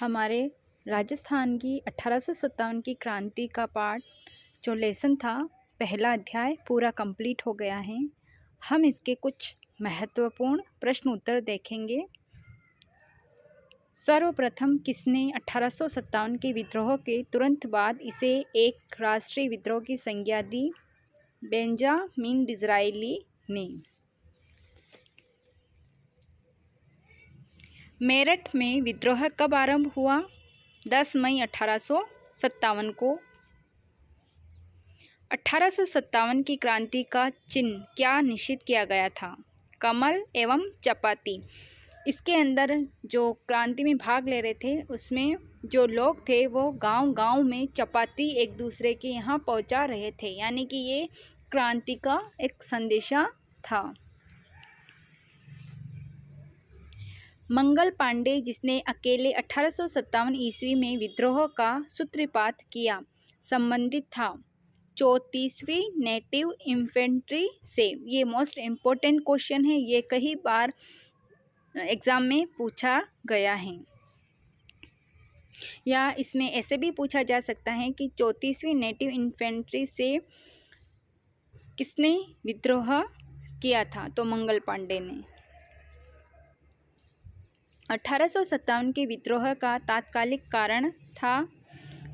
हमारे राजस्थान की 1857 की क्रांति का पाठ जो लेसन था, पहला अध्याय पूरा कंप्लीट हो गया है। हम इसके कुछ महत्वपूर्ण प्रश्न उत्तर देखेंगे। सर्वप्रथम किसने 1857 के विद्रोह के तुरंत बाद इसे एक राष्ट्रीय विद्रोह की संज्ञा दी? बेंजामिन डिज़रायली ने। मेरठ में विद्रोह कब आरंभ हुआ? 10 मई 1857 को। 1857 की क्रांति का चिन्ह क्या निश्चित किया गया था? कमल एवं चपाती। इसके अंदर जो क्रांति में भाग ले रहे थे, उसमें जो लोग थे वो गांव-गांव में चपाती एक दूसरे के यहाँ पहुंचा रहे थे, यानी कि ये क्रांति का एक संदेशा था। मंगल पांडे, जिसने अकेले 1857 ईस्वी में विद्रोह का सूत्रपात किया, संबंधित था 34वीं नेटिव इन्फेंट्री से। ये मोस्ट इम्पोर्टेंट क्वेश्चन है, ये कई बार एग्ज़ाम में पूछा गया है, या इसमें ऐसे भी पूछा जा सकता है कि 34वीं नेटिव इन्फेंट्री से किसने विद्रोह किया था? तो मंगल पांडे ने। 1857 के विद्रोह का तात्कालिक कारण था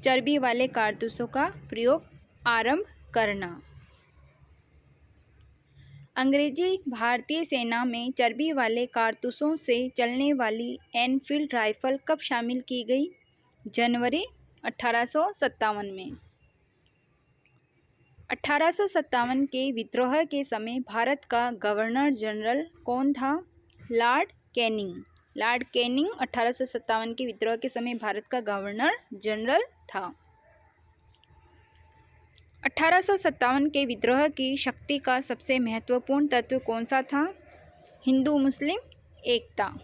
चर्बी वाले कारतूसों का प्रयोग आरंभ करना। अंग्रेजी भारतीय सेना में चर्बी वाले कारतूसों से चलने वाली एनफील्ड राइफल कब शामिल की गई? जनवरी 1857 में। 1857 के विद्रोह के समय भारत का गवर्नर जनरल कौन था? Lord Canning. लॉर्ड कैनिंग 1857 के विद्रोह के समय भारत का गवर्नर जनरल था। 1857 के विद्रोह की शक्ति का सबसे महत्वपूर्ण तत्व कौन सा था? हिंदू मुस्लिम एकता।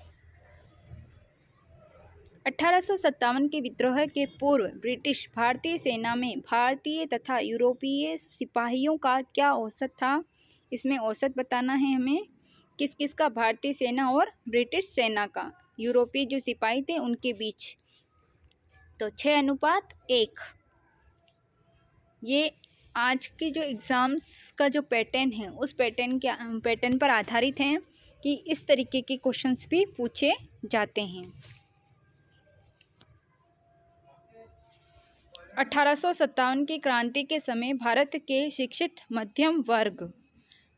1857 के विद्रोह के पूर्व ब्रिटिश भारतीय सेना में भारतीय तथा यूरोपीय सिपाहियों का क्या औसत था? इसमें औसत बताना है हमें, किस किस का, भारतीय सेना और ब्रिटिश सेना का, यूरोपीय जो सिपाही थे उनके बीच। तो 6:1। ये आज के जो एग्ज़ाम्स का जो पैटर्न है, उस पैटर्न पर आधारित हैं कि इस तरीके के क्वेश्चंस भी पूछे जाते हैं। 1857 की क्रांति के समय भारत के शिक्षित मध्यम वर्ग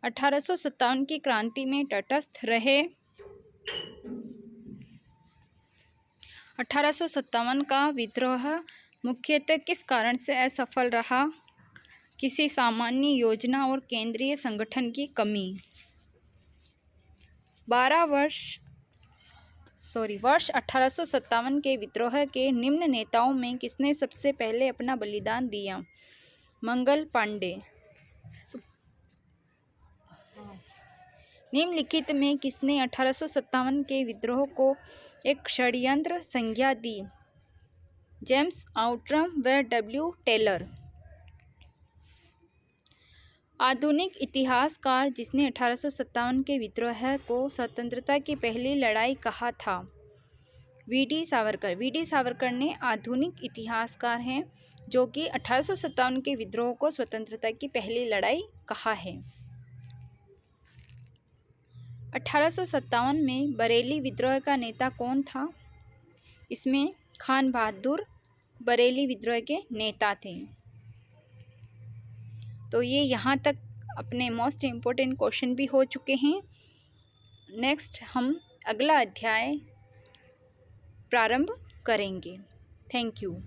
1857 की क्रांति में तटस्थ रहे। 1857 का विद्रोह मुख्यतः किस कारण से असफल रहा? किसी सामान्य योजना और केंद्रीय संगठन की कमी। वर्ष 1857 के विद्रोह के निम्न नेताओं में किसने सबसे पहले अपना बलिदान दिया? मंगल पांडे। निम्नलिखित में किसने 1857 के विद्रोह को एक षड्यंत्र संज्ञा दी? जेम्स आउट्रम व डब्ल्यू टेलर। आधुनिक इतिहासकार जिसने 1857 के विद्रोह को स्वतंत्रता की पहली लड़ाई कहा था? वी.डी. सावरकर। वी.डी. सावरकर ने आधुनिक इतिहासकार हैं जो कि 1857 के विद्रोह को स्वतंत्रता की पहली लड़ाई कहा है। 1857 में बरेली विद्रोह का नेता कौन था? इसमें खान बहादुर बरेली विद्रोह के नेता थे। तो ये यहाँ तक अपने मोस्ट इम्पोर्टेंट क्वेश्चन भी हो चुके हैं। नेक्स्ट हम अगला अध्याय प्रारंभ करेंगे। Thank you.